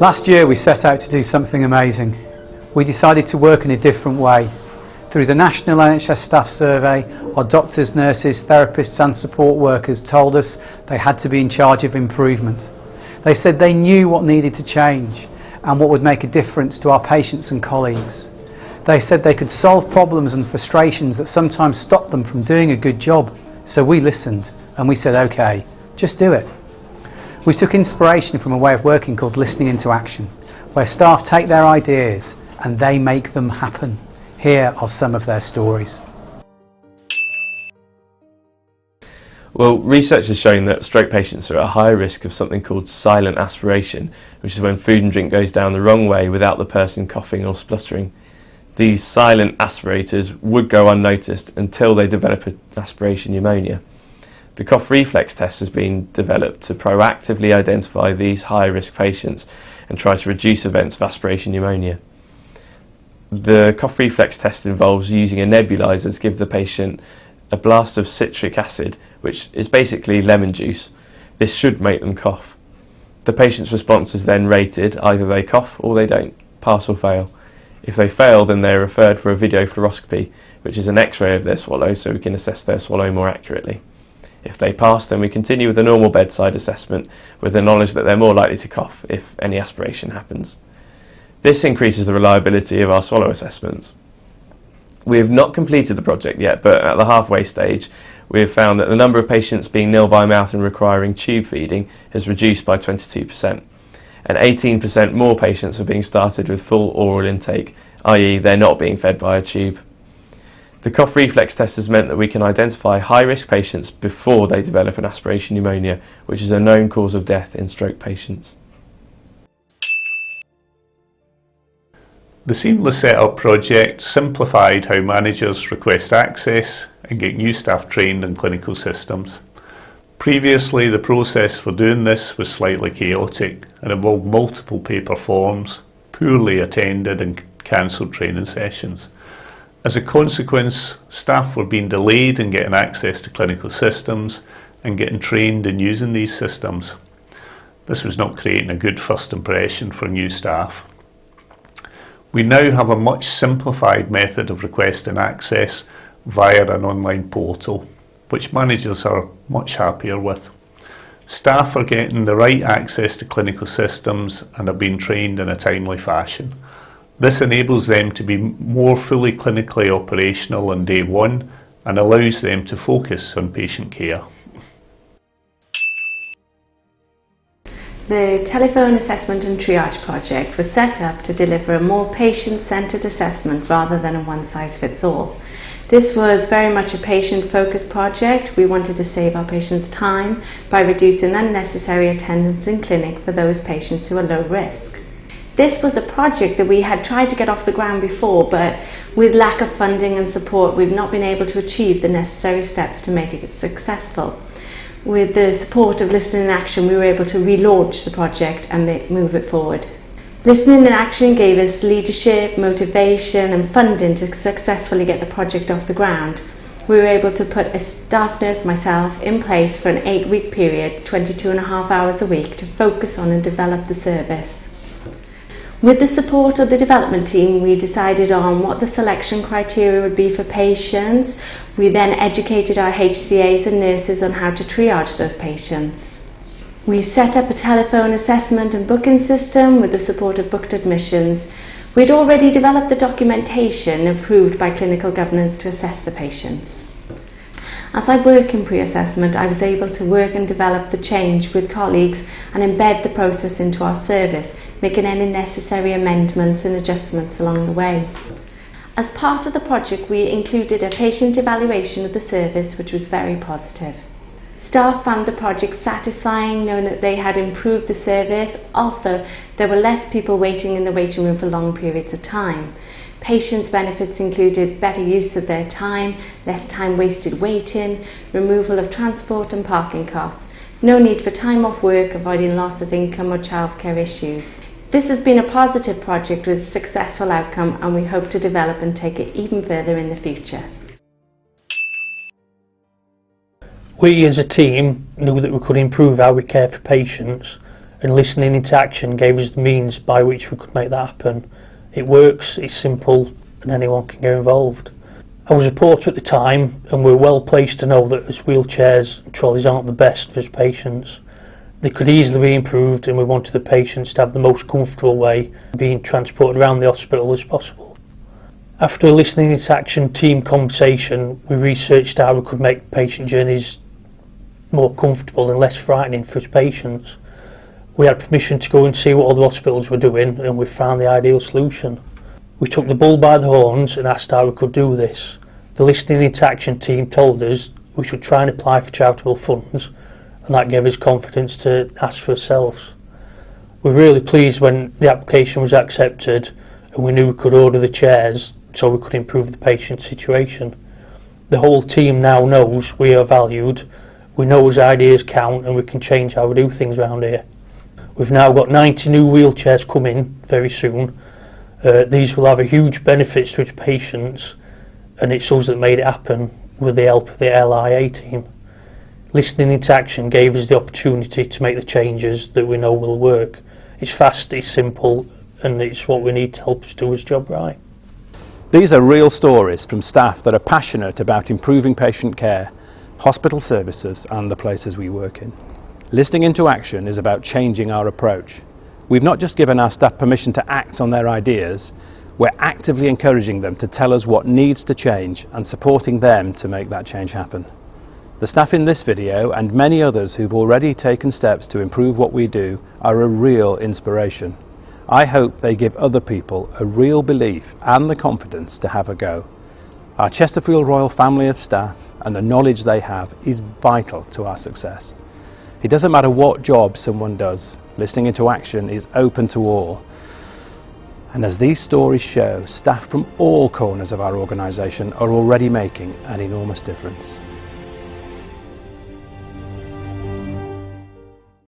Last year we set out to do something amazing. We decided to work in a different way. Through the National NHS Staff Survey, our doctors, nurses, therapists and support workers told us they had to be in charge of improvement. They said they knew what needed to change and what would make a difference to our patients and colleagues. They said they could solve problems and frustrations that sometimes stopped them from doing a good job. So we listened and we said, OK, just do it. We took inspiration from a way of working called listening into action, where staff take their ideas and they make them happen. Here are some of their stories. Well, research has shown that stroke patients are at a higher risk of something called silent aspiration, which is when food and drink goes down the wrong way without the person coughing or spluttering. These silent aspirators would go unnoticed until they develop an aspiration pneumonia. The cough reflex test has been developed to proactively identify these high-risk patients and try to reduce events of aspiration pneumonia. The cough reflex test involves using a nebulizer to give the patient a blast of citric acid, which is basically lemon juice. This should make them cough. The patient's response is then rated, either they cough or they don't, pass or fail. If they fail, then they're referred for a video fluoroscopy, which is an X-ray of their swallow so we can assess their swallow more accurately. If they pass, then we continue with a normal bedside assessment with the knowledge that they're more likely to cough if any aspiration happens. This increases the reliability of our swallow assessments. We have not completed the project yet, but at the halfway stage we have found that the number of patients being nil by mouth and requiring tube feeding has reduced by 22%, and 18% more patients are being started with full oral intake, i.e. they're not being fed by a tube. The cough reflex test has meant that we can identify high-risk patients before they develop an aspiration pneumonia, which is a known cause of death in stroke patients. The Seamless Setup project simplified how managers request access and get new staff trained in clinical systems. Previously, the process for doing this was slightly chaotic and involved multiple paper forms, poorly attended and cancelled training sessions. As a consequence, staff were being delayed in getting access to clinical systems and getting trained in using these systems. This was not creating a good first impression for new staff. We now have a much simplified method of requesting access via an online portal, which managers are much happier with. Staff are getting the right access to clinical systems and are being trained in a timely fashion. This enables them to be more fully clinically operational on day one and allows them to focus on patient care. The Telephone Assessment and Triage project was set up to deliver a more patient-centred assessment rather than a one-size-fits-all. This was very much a patient-focused project. We wanted to save our patients time by reducing unnecessary attendance in clinic for those patients who are low risk. This was a project that we had tried to get off the ground before, but with lack of funding and support we've not been able to achieve the necessary steps to make it successful. With the support of Listening in Action we were able to relaunch the project and move it forward. Listening in Action gave us leadership, motivation and funding to successfully get the project off the ground. We were able to put a staff nurse, myself, in place for an 8-week period, 22.5 hours a week, to focus on and develop the service. With the support of the development team, we decided on what the selection criteria would be for patients. We then educated our HCAs and nurses on how to triage those patients. We set up a telephone assessment and booking system with the support of booked admissions. We'd already developed the documentation approved by clinical governance to assess the patients. As I work in pre-assessment, I was able to work and develop the change with colleagues and embed the process into our service, making any necessary amendments and adjustments along the way. As part of the project, we included a patient evaluation of the service, which was very positive. Staff found the project satisfying, knowing that they had improved the service. Also, there were less people waiting in the waiting room for long periods of time. Patients' benefits included better use of their time, less time wasted waiting, removal of transport and parking costs, no need for time off work, avoiding loss of income or childcare issues. This has been a positive project with successful outcome, and we hope to develop and take it even further in the future. We as a team knew that we could improve how we care for patients and listening into action gave us the means by which we could make that happen. It works, it's simple, and anyone can get involved. I was a porter at the time, and we're well placed to know that as wheelchairs and trolleys aren't the best for patients. They could easily be improved, and we wanted the patients to have the most comfortable way of being transported around the hospital as possible. After a listening into action team conversation, we researched how we could make patient journeys more comfortable and less frightening for patients. We had permission to go and see what other hospitals were doing, and we found the ideal solution. We took the bull by the horns and asked how we could do this. The listening into action team told us we should try and apply for charitable funds, and that gave us confidence to ask for ourselves. We were really pleased when the application was accepted, and we knew we could order the chairs so we could improve the patient situation. The whole team now knows we are valued, we know his ideas count, and we can change how we do things around here. We've now got 90 new wheelchairs coming very soon. These will have a huge benefit to its patients, and it's us that made it happen with the help of the LIA team. Listening into action gave us the opportunity to make the changes that we know will work. It's fast, it's simple, and it's what we need to help us do his job right. These are real stories from staff that are passionate about improving patient care, hospital services and the places we work in. Listening into action is about changing our approach. We've not just given our staff permission to act on their ideas, we're actively encouraging them to tell us what needs to change and supporting them to make that change happen. The staff in this video and many others who've already taken steps to improve what we do are a real inspiration. I hope they give other people a real belief and the confidence to have a go. Our Chesterfield Royal family of staff and the knowledge they have is vital to our success. It doesn't matter what job someone does, listening into action is open to all. And as these stories show, staff from all corners of our organisation are already making an enormous difference.